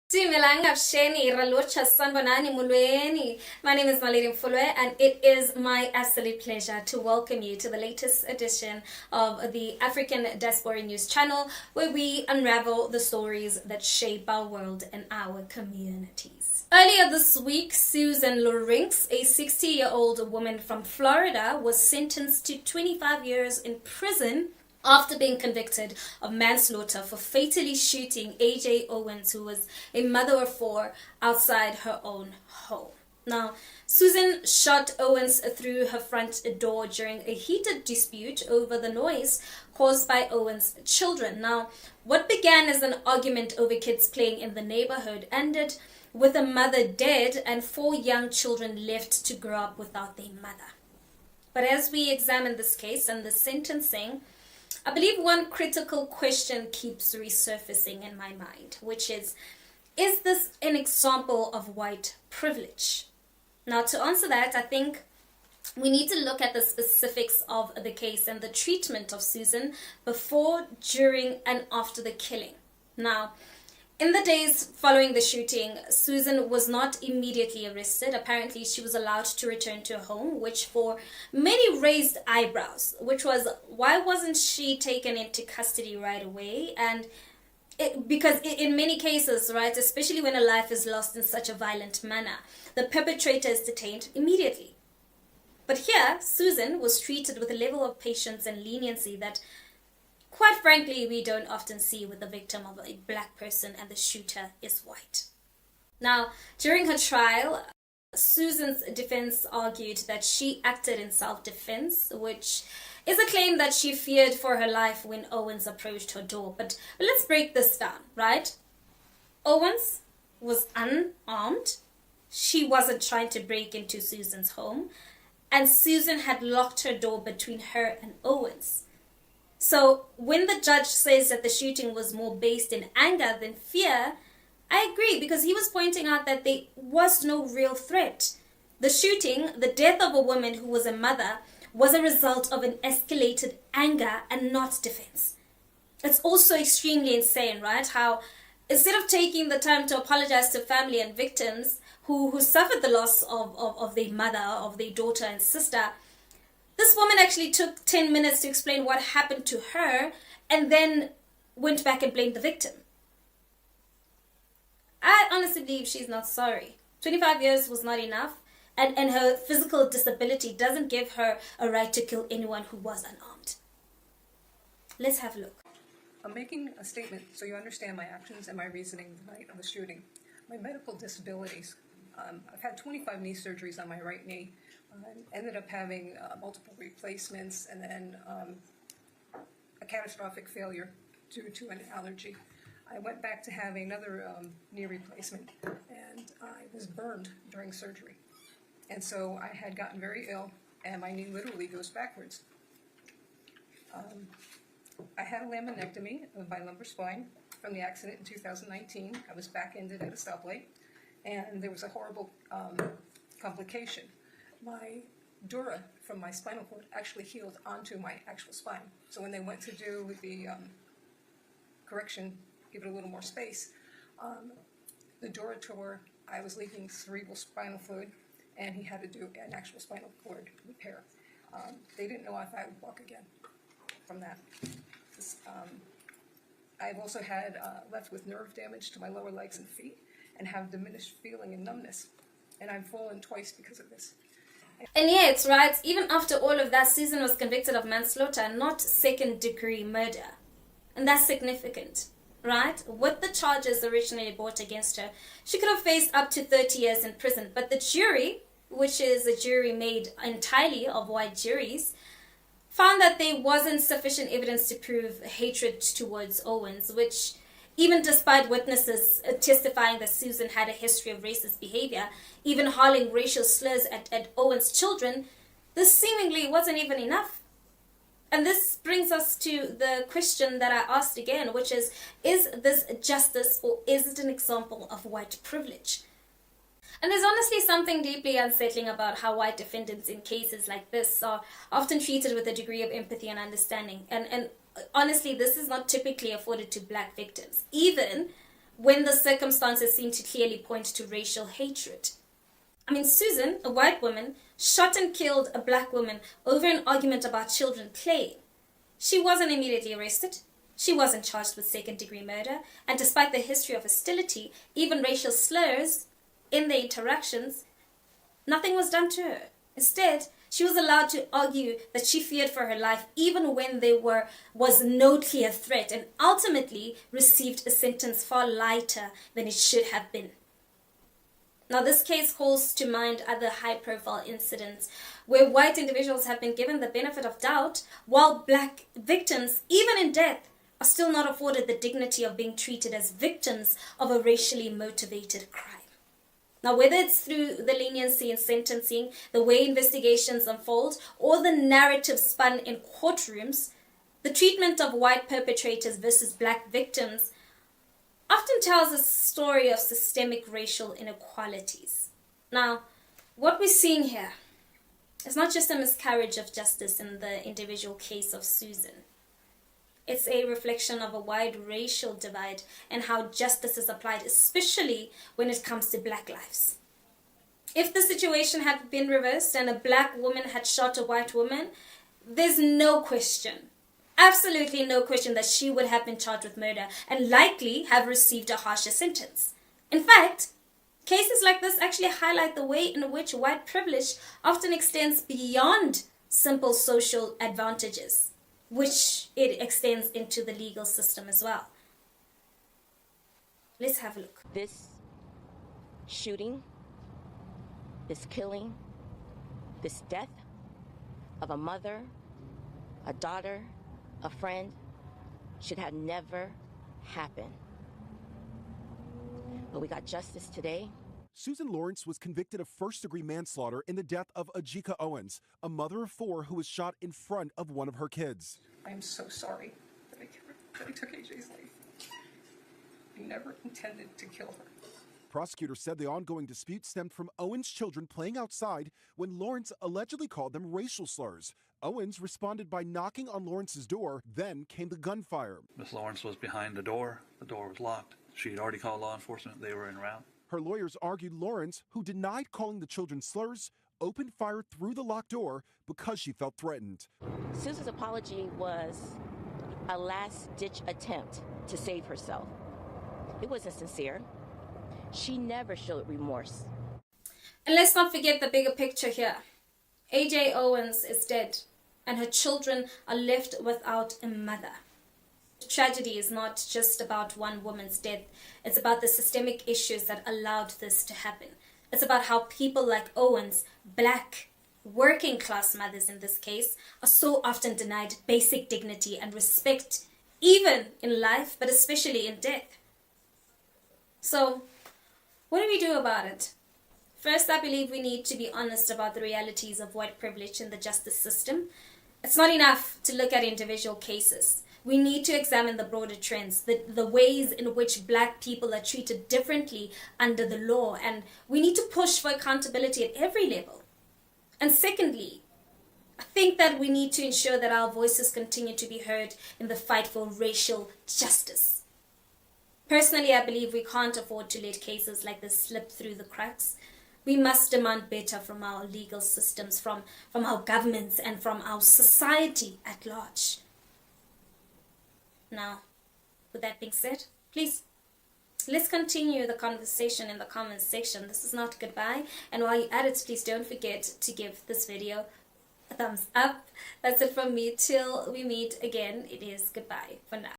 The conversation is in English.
My name is Naledi Mfoloe, and it is my absolute pleasure to welcome you to the latest edition of the African Diaspora News Channel, where we unravel the stories that shape our world and our communities. Earlier this week, Susan Lorincz, a 60-year-old woman from Florida, was sentenced to 25 years in prison after being convicted of manslaughter for fatally shooting A.J. Owens, who was a mother of four, outside her own home. Now, Susan shot Owens through her front door during a heated dispute over the noise caused by Owens' children. Now, what began as an argument over kids playing in the neighborhood ended with a mother dead and four young children left to grow up without their mother. But as we examine this case and the sentencing, I believe one critical question keeps resurfacing in my mind, which is this an example of white privilege? Now, to answer that, I think we need to look at the specifics of the case and the treatment of Susan before, during, and after the killing. Now, in the days following the shooting, Susan was not immediately arrested. Apparently, she was allowed to return to her home, which for many raised eyebrows, which was, why wasn't she taken into custody right away? And because in many cases, right, especially when a life is lost in such a violent manner, the perpetrator is detained immediately. But here, Susan was treated with a level of patience and leniency that, quite frankly, we don't often see with the victim of a black person and the shooter is white. Now, during her trial, Susan's defense argued that she acted in self-defense, which is a claim that she feared for her life when Owens approached her door. But let's break this down, right? Owens was unarmed. She wasn't trying to break into Susan's home. And Susan had locked her door between her and Owens. So when the judge says that the shooting was more based in anger than fear, I agree, because he was pointing out that there was no real threat. The shooting, the death of a woman who was a mother, was a result of an escalated anger and not defense. It's also extremely insane, right? How instead of taking the time to apologize to family and victims who suffered the loss of their mother, of their daughter and sister, this woman actually took 10 minutes to explain what happened to her and then went back and blamed the victim. I honestly believe she's not sorry. 25 years was not enough, and her physical disability doesn't give her a right to kill anyone who was unarmed. Let's have a look. I'm making a statement so you understand my actions and my reasoning the night of the shooting. My medical disabilities. I've had 25 knee surgeries on my right knee. I ended up having multiple replacements and then a catastrophic failure due to an allergy. I went back to having another knee replacement, and I was burned during surgery. And so I had gotten very ill, and my knee literally goes backwards. I had a laminectomy of my lumbar spine from the accident in 2019. I was back-ended at a stoplight, and there was a horrible complication. My dura from my spinal cord actually healed onto my actual spine. So when they went to do the correction, give it a little more space, the dura tore. I was leaking cerebral spinal fluid, and he had to do an actual spinal cord repair. They didn't know if I would walk again from that. I've also had left with nerve damage to my lower legs and feet and have diminished feeling and numbness. And I've fallen twice because of this. And yet, right, even after all of that, Susan was convicted of manslaughter, not second-degree murder. And that's significant, right? With the charges originally brought against her, she could have faced up to 30 years in prison. But the jury, which is a jury made entirely of white juries, found that there wasn't sufficient evidence to prove hatred towards Owens, which, even despite witnesses testifying that Susan had a history of racist behavior, even hurling racial slurs at Owens' children, this seemingly wasn't even enough. And this brings us to the question that I asked again, which is this justice, or is it an example of white privilege? And there's honestly something deeply unsettling about how white defendants in cases like this are often treated with a degree of empathy and understanding. And honestly, this is not typically afforded to black victims, even when the circumstances seem to clearly point to racial hatred. I mean, Susan, a white woman, shot and killed a black woman over an argument about children playing. She wasn't immediately arrested. She wasn't charged with second-degree murder. And despite the history of hostility, even racial slurs in their interactions, nothing was done to her. Instead, she was allowed to argue that she feared for her life even when there was no clear threat, and ultimately received a sentence far lighter than it should have been. Now, this case calls to mind other high-profile incidents where white individuals have been given the benefit of doubt, while black victims, even in death, are still not afforded the dignity of being treated as victims of a racially motivated crime. Now, whether it's through the leniency in sentencing, the way investigations unfold, or the narrative spun in courtrooms, the treatment of white perpetrators versus black victims often tells a story of systemic racial inequalities. Now, what we're seeing here is not just a miscarriage of justice in the individual case of Susan. It's a reflection of a wide racial divide and how justice is applied, especially when it comes to black lives. If the situation had been reversed and a black woman had shot a white woman, there's no question, absolutely no question, that she would have been charged with murder and likely have received a harsher sentence. In fact, cases like this actually highlight the way in which white privilege often extends beyond simple social advantages, which it extends into the legal system as well. Let's have a look. This shooting, this killing, this death of a mother, a daughter, a friend should have never happened. But we got justice today. Susan Lorincz was convicted of first-degree manslaughter in the death of Ajika Owens, a mother of 4 who was shot in front of one of her kids. I am so sorry that I took AJ's life. I never intended to kill her. Prosecutors said the ongoing dispute stemmed from Owens' children playing outside when Lorincz allegedly called them racial slurs. Owens responded by knocking on Lorinc's door, then came the gunfire. Miss Lorincz was behind the door. The door was locked. She had already called law enforcement. They were en route. Her lawyers argued Lorincz, who denied calling the children slurs, opened fire through the locked door because she felt threatened. Susan's apology was a last-ditch attempt to save herself. It wasn't sincere. She never showed remorse. And let's not forget the bigger picture here. AJ Owens is dead, and her children are left without a mother. The tragedy is not just about one woman's death. It's about the systemic issues that allowed this to happen. It's about how people like Owens, black, working class mothers in this case, are so often denied basic dignity and respect, even in life, but especially in death. So, what do we do about it? First, I believe we need to be honest about the realities of white privilege in the justice system. It's not enough to look at individual cases. We need to examine the broader trends, the ways in which black people are treated differently under the law, and we need to push for accountability at every level. And secondly, I think that we need to ensure that our voices continue to be heard in the fight for racial justice. Personally, I believe we can't afford to let cases like this slip through the cracks. We must demand better from our legal systems, from our governments, and from our society at large. Now, with that being said, please, let's continue the conversation in the comments section. This is not goodbye. And while you're at it, please don't forget to give this video a thumbs up. That's it from me. Till we meet again, it is goodbye for now.